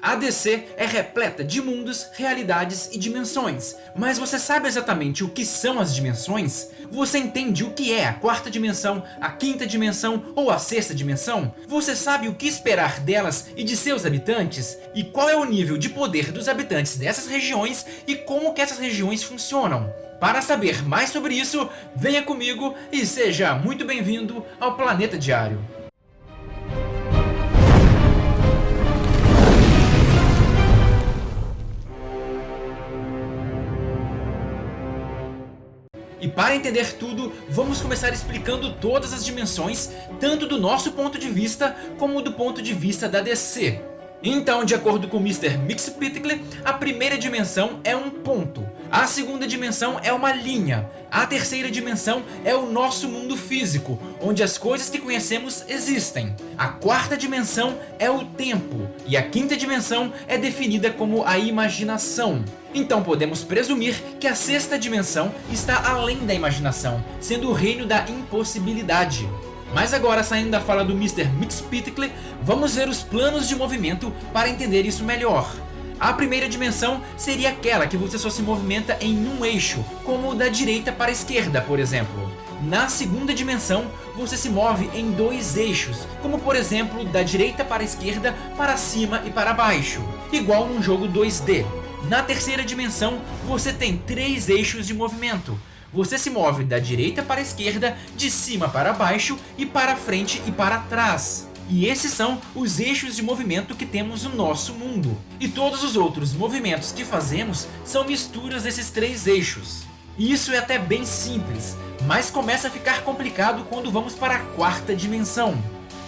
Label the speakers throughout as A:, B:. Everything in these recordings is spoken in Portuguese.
A: A DC é repleta de mundos, realidades e dimensões, mas você sabe exatamente o que são as dimensões? Você entende o que é a quarta dimensão, a quinta dimensão ou a sexta dimensão? Você sabe o que esperar delas e de seus habitantes? E qual é o nível de poder dos habitantes dessas regiões e como que essas regiões funcionam? Para saber mais sobre isso, venha comigo e seja muito bem-vindo ao Planeta Diário. E para entender tudo, vamos começar explicando todas as dimensões, tanto do nosso ponto de vista, como do ponto de vista da DC. Então, de acordo com Mr. Mxyzptlk, a primeira dimensão é um ponto, a segunda dimensão é uma linha, a terceira dimensão é o nosso mundo físico, onde as coisas que conhecemos existem. A quarta dimensão é o tempo, e a quinta dimensão é definida como a imaginação. Então podemos presumir que a sexta dimensão está além da imaginação, sendo o reino da impossibilidade. Mas agora, saindo da fala do Mr. Mxyzptlk, vamos ver os planos de movimento para entender isso melhor. A primeira dimensão seria aquela que você só se movimenta em um eixo, como da direita para a esquerda, por exemplo. Na segunda dimensão, você se move em dois eixos, como por exemplo da direita para a esquerda, para cima e para baixo, igual num jogo 2D. Na terceira dimensão, você tem três eixos de movimento. Você se move da direita para a esquerda, de cima para baixo e para frente e para trás. E esses são os eixos de movimento que temos no nosso mundo. E todos os outros movimentos que fazemos são misturas desses três eixos. E isso é até bem simples, mas começa a ficar complicado quando vamos para a quarta dimensão.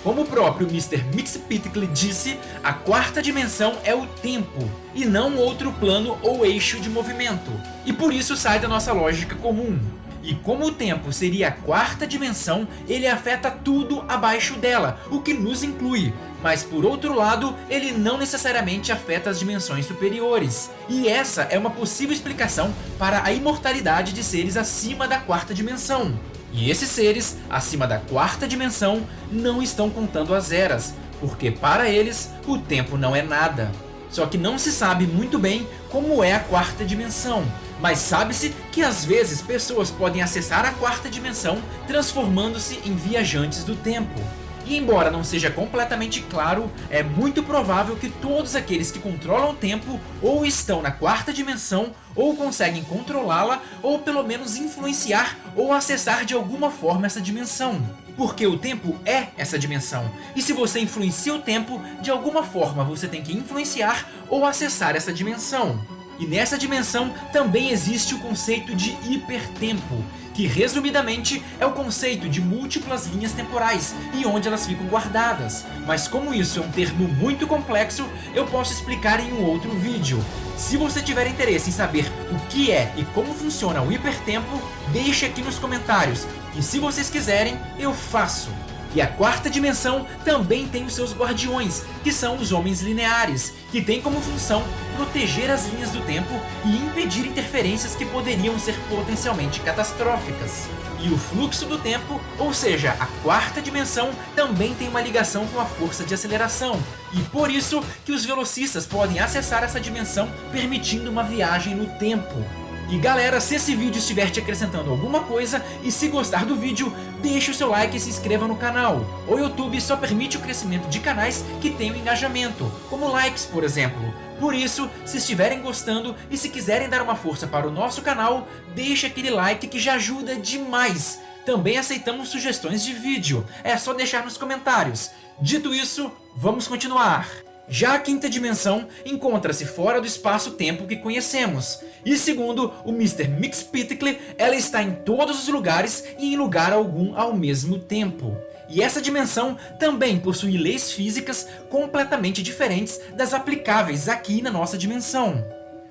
A: Como o próprio Mr. Mxyzptlk disse, a quarta dimensão é o tempo, e não outro plano ou eixo de movimento, e por isso sai da nossa lógica comum. E como o tempo seria a quarta dimensão, ele afeta tudo abaixo dela, o que nos inclui. Mas por outro lado, ele não necessariamente afeta as dimensões superiores. E essa é uma possível explicação para a imortalidade de seres acima da quarta dimensão. E esses seres, acima da quarta dimensão, não estão contando as eras, porque para eles, o tempo não é nada. Só que não se sabe muito bem como é a quarta dimensão, mas sabe-se que às vezes pessoas podem acessar a quarta dimensão transformando-se em viajantes do tempo. E embora não seja completamente claro, é muito provável que todos aqueles que controlam o tempo ou estão na quarta dimensão, ou conseguem controlá-la, ou pelo menos influenciar ou acessar de alguma forma essa dimensão. Porque o tempo é essa dimensão, e se você influencia o tempo, de alguma forma você tem que influenciar ou acessar essa dimensão. E nessa dimensão também existe o conceito de hipertempo, que resumidamente é o conceito de múltiplas linhas temporais e onde elas ficam guardadas. Mas como isso é um termo muito complexo, eu posso explicar em um outro vídeo. Se você tiver interesse em saber o que é e como funciona o hipertempo, deixe aqui nos comentários, e se vocês quiserem, eu faço. E a quarta dimensão também tem os seus guardiões, que são os homens lineares, que têm como função proteger as linhas do tempo e impedir interferências que poderiam ser potencialmente catastróficas. E o fluxo do tempo, ou seja, a quarta dimensão, também tem uma ligação com a força de aceleração, e por isso que os velocistas podem acessar essa dimensão permitindo uma viagem no tempo. E galera, se esse vídeo estiver te acrescentando alguma coisa e se gostar do vídeo, deixe o seu like e se inscreva no canal. O YouTube só permite o crescimento de canais que tenham engajamento, como likes, por exemplo. Por isso, se estiverem gostando e se quiserem dar uma força para o nosso canal, deixe aquele like que já ajuda demais. Também aceitamos sugestões de vídeo, é só deixar nos comentários. Dito isso, vamos continuar. Já a quinta dimensão encontra-se fora do espaço-tempo que conhecemos, e segundo o Mr. Mxyzptlk, ela está em todos os lugares e em lugar algum ao mesmo tempo. E essa dimensão também possui leis físicas completamente diferentes das aplicáveis aqui na nossa dimensão.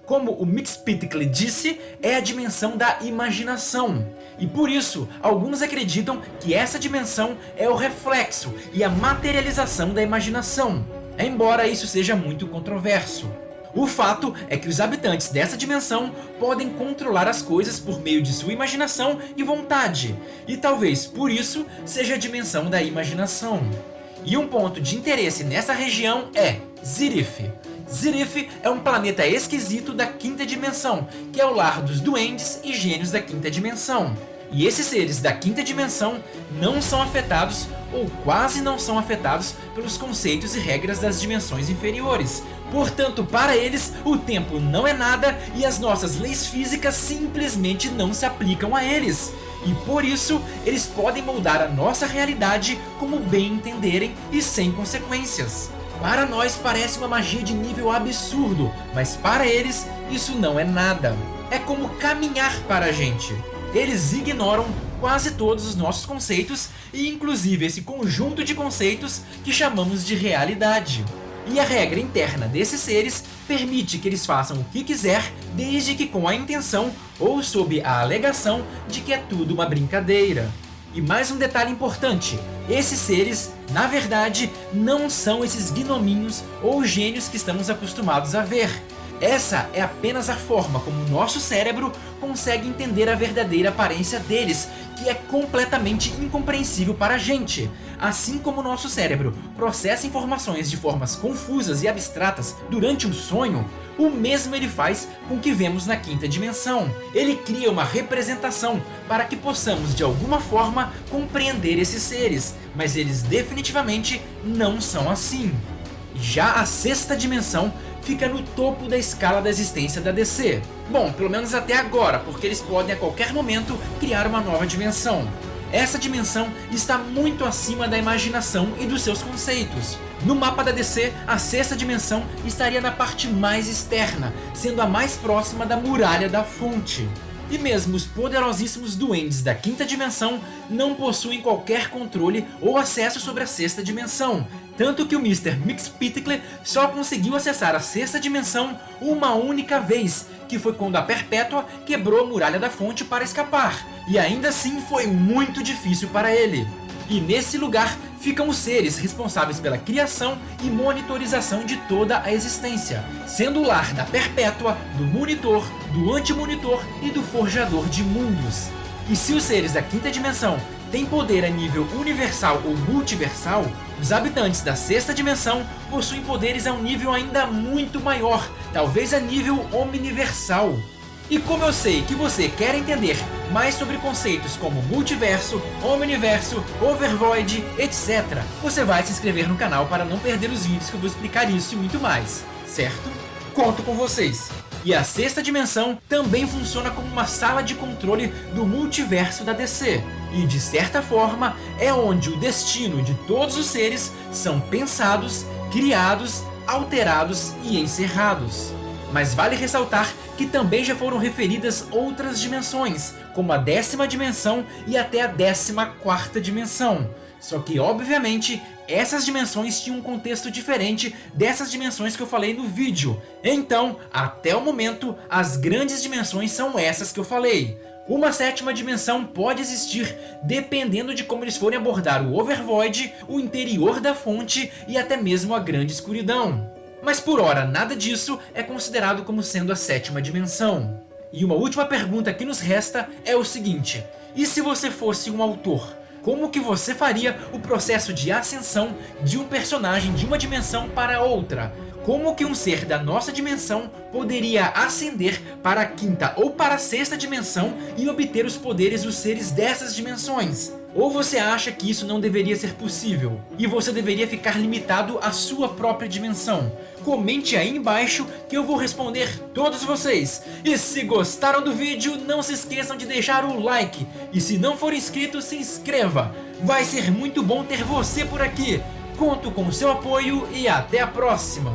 A: Como o Mxyzptlk disse, é a dimensão da imaginação. E por isso, alguns acreditam que essa dimensão é o reflexo e a materialização da imaginação, embora isso seja muito controverso. O fato é que os habitantes dessa dimensão podem controlar as coisas por meio de sua imaginação e vontade, e talvez por isso seja a dimensão da imaginação. E um ponto de interesse nessa região é Zirif. Zirif é um planeta esquisito da quinta dimensão, que é o lar dos duendes e gênios da quinta dimensão. E esses seres da quinta dimensão não são afetados, ou quase não são afetados, pelos conceitos e regras das dimensões inferiores. Portanto, para eles, o tempo não é nada e as nossas leis físicas simplesmente não se aplicam a eles. E por isso, eles podem moldar a nossa realidade como bem entenderem e sem consequências. Para nós parece uma magia de nível absurdo, mas para eles isso não é nada. É como caminhar para a gente. Eles ignoram quase todos os nossos conceitos e inclusive esse conjunto de conceitos que chamamos de realidade. E a regra interna desses seres permite que eles façam o que quiser, desde que com a intenção ou sob a alegação de que é tudo uma brincadeira. E mais um detalhe importante, esses seres, na verdade, não são esses gnominhos ou gênios que estamos acostumados a ver. Essa é apenas a forma como o nosso cérebro consegue entender a verdadeira aparência deles, que é completamente incompreensível para a gente. Assim como o nosso cérebro processa informações de formas confusas e abstratas durante um sonho, o mesmo ele faz com o que vemos na quinta dimensão. Ele cria uma representação para que possamos de alguma forma compreender esses seres, mas eles definitivamente não são assim. Já a sexta dimensão fica no topo da escala da existência da DC. Bom, pelo menos até agora, porque eles podem a qualquer momento criar uma nova dimensão. Essa dimensão está muito acima da imaginação e dos seus conceitos. No mapa da DC, a sexta dimensão estaria na parte mais externa, sendo a mais próxima da muralha da fonte. E mesmo os poderosíssimos duendes da quinta dimensão não possuem qualquer controle ou acesso sobre a sexta dimensão, tanto que o Mr. Mxyzptlk só conseguiu acessar a sexta dimensão uma única vez, que foi quando a Perpétua quebrou a muralha da fonte para escapar, e ainda assim foi muito difícil para ele. E nesse lugar ficam os seres responsáveis pela criação e monitorização de toda a existência, sendo o lar da Perpétua, do Monitor, do Anti-Monitor e do Forjador de Mundos. E se os seres da quinta dimensão têm poder a nível universal ou multiversal, os habitantes da sexta dimensão possuem poderes a um nível ainda muito maior, talvez a nível omniversal. E como eu sei que você quer entender mais sobre conceitos como multiverso, omniverso, overvoid, etc., você vai se inscrever no canal para não perder os vídeos que eu vou explicar isso e muito mais, certo? Conto com vocês! E a sexta dimensão também funciona como uma sala de controle do multiverso da DC, e de certa forma é onde o destino de todos os seres são pensados, criados, alterados e encerrados. Mas vale ressaltar que também já foram referidas outras dimensões, como a 10ª dimensão e até a 14ª dimensão. Só que, obviamente, essas dimensões tinham um contexto diferente dessas dimensões que eu falei no vídeo. Então, até o momento, as grandes dimensões são essas que eu falei. Uma 7ª dimensão pode existir dependendo de como eles forem abordar o Overvoid, o interior da fonte e até mesmo a grande escuridão. Mas por hora nada disso é considerado como sendo a 7ª dimensão. E uma última pergunta que nos resta é o seguinte: e se você fosse um autor? Como que você faria o processo de ascensão de um personagem de uma dimensão para outra? Como que um ser da nossa dimensão poderia ascender para a 5ª ou para a 6ª dimensão e obter os poderes dos seres dessas dimensões? Ou você acha que isso não deveria ser possível e você deveria ficar limitado à sua própria dimensão? Comente aí embaixo que eu vou responder todos vocês. E se gostaram do vídeo, não se esqueçam de deixar o like. E se não for inscrito, se inscreva. Vai ser muito bom ter você por aqui. Conto com o seu apoio e até a próxima.